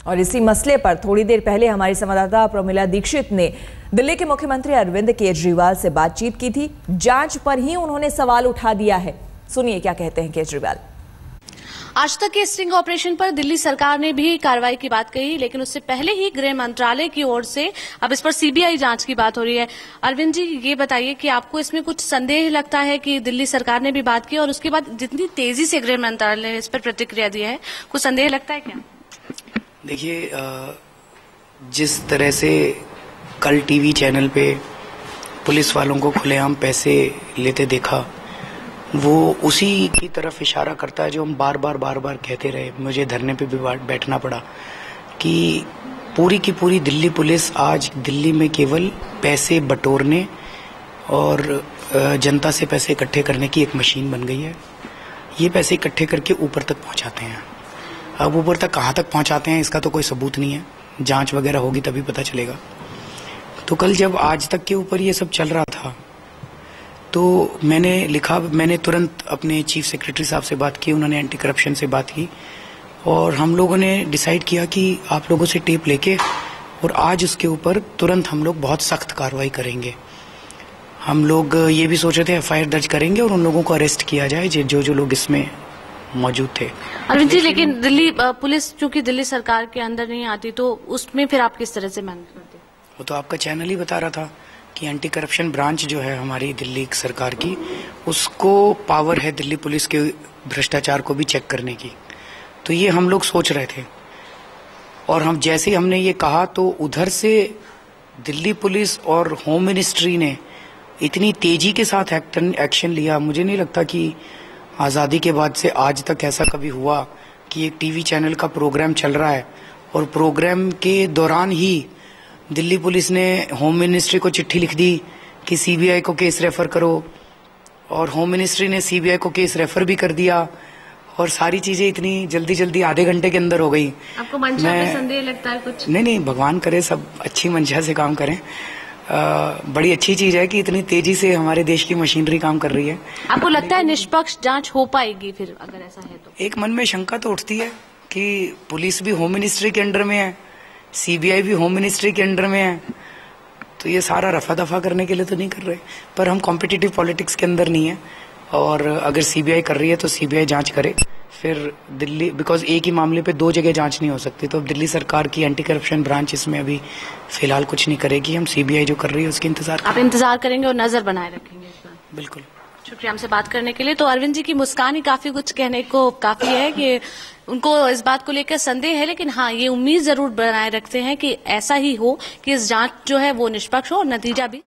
और इसी मसले पर थोड़ी देर पहले हमारी संवाददाता प्रमिला दीक्षित ने दिल्ली के मुख्यमंत्री अरविंद केजरीवाल से बातचीत की थी। जांच पर ही उन्होंने सवाल उठा दिया है। सुनिए क्या कहते हैं केजरीवाल। आज तक के स्टिंग ऑपरेशन पर दिल्ली सरकार ने भी कार्रवाई की बात कही, लेकिन उससे पहले ही गृह मंत्रालय की ओर से अब इस पर सीबीआई जांच की बात हो रही है। अरविंद जी, ये बताइए कि आपको इसमें कुछ संदेह लगता है कि दिल्ली सरकार ने भी बात की और उसके बाद जितनी तेजी से गृह मंत्रालय ने इस पर प्रतिक्रिया दी है, कुछ संदेह लगता है क्या? देखिए, जिस तरह से कल टीवी चैनल पे पुलिस वालों को खुलेआम पैसे लेते देखा, वो उसी की तरफ इशारा करता है जो हम बार बार कहते रहे। मुझे धरने पे भी बैठना पड़ा कि पूरी की पूरी दिल्ली पुलिस आज दिल्ली में केवल पैसे बटोरने और जनता से पैसे इकट्ठे करने की एक मशीन बन गई है। ये पैसे इकट्ठे करके ऊपर तक पहुंचाते हैं। अब ऊपर तक कहाँ तक पहुंचाते हैं इसका तो कोई सबूत नहीं है, जांच वगैरह होगी तभी पता चलेगा। तो कल जब आज तक के ऊपर ये सब चल रहा था तो मैंने तुरंत अपने चीफ सेक्रेटरी साहब से बात की, उन्होंने एंटी करप्शन से बात की और हम लोगों ने डिसाइड किया कि आप लोगों से टेप लेके और आज उसके ऊपर तुरंत हम लोग बहुत सख्त कार्रवाई करेंगे। हम लोग ये भी सोच रहे थे एफआईआर दर्ज करेंगे और उन लोगों को अरेस्ट किया जाए जो लोग इसमें मौजूद थे। अरविंद जी, लेकिन दिल्ली पुलिस चूंकि दिल्ली सरकार के अंदर नहीं आती तो उसमें फिर आप किस तरह से मैनेज करते? वो तो आपका चैनल ही बता रहा था कि एंटी करप्शन ब्रांच जो है हमारी दिल्ली सरकार की, उसको पावर है दिल्ली पुलिस के भ्रष्टाचार को भी चेक करने की। तो ये हम लोग सोच रहे थे और हम जैसे हमने ये कहा तो उधर से दिल्ली पुलिस और होम मिनिस्ट्री ने इतनी तेजी के साथ एक्शन लिया। मुझे नहीं लगता कि आज़ादी के बाद से आज तक ऐसा कभी हुआ कि एक टीवी चैनल का प्रोग्राम चल रहा है और प्रोग्राम के दौरान ही दिल्ली पुलिस ने होम मिनिस्ट्री को चिट्ठी लिख दी कि सीबीआई को केस रेफर करो और होम मिनिस्ट्री ने सीबीआई को केस रेफर भी कर दिया और सारी चीजें इतनी जल्दी आधे घंटे के अंदर हो गई। आपको मंशा पे संदेह लगता है कुछ? नहीं, भगवान करे सब अच्छी मंशा से काम करें। बड़ी अच्छी चीज है कि इतनी तेजी से हमारे देश की मशीनरी काम कर रही है। आपको लगता है निष्पक्ष जांच हो पाएगी फिर अगर ऐसा है तो? एक मन में शंका तो उठती है कि पुलिस भी होम मिनिस्ट्री के अंडर में है, सीबीआई भी होम मिनिस्ट्री के अंडर में है, तो ये सारा रफा दफा करने के लिए तो नहीं कर रहे। पर हम कॉम्पिटिटिव पॉलिटिक्स के अंदर नहीं है और अगर सीबीआई कर रही है तो सीबीआई जांच करे। फिर दिल्ली, बिकॉज एक ही मामले पे दो जगह जांच नहीं हो सकती, तो अब दिल्ली सरकार की एंटी करप्शन ब्रांच इसमें अभी फिलहाल कुछ नहीं करेगी। हम सीबीआई जो कर रही है उसकी इंतजार आप इंतजार करेंगे और नजर बनाए रखेंगे इस पर? बिल्कुल। शुक्रिया हमसे बात करने के लिए। तो अरविंद जी की मुस्कान ही काफी कुछ कहने को काफी है कि उनको इस बात को लेकर संदेह है, लेकिन हाँ, ये उम्मीद जरूर बनाए रखते हैं कि ऐसा ही हो कि इस जांच जो है वो निष्पक्ष हो और नतीजा भी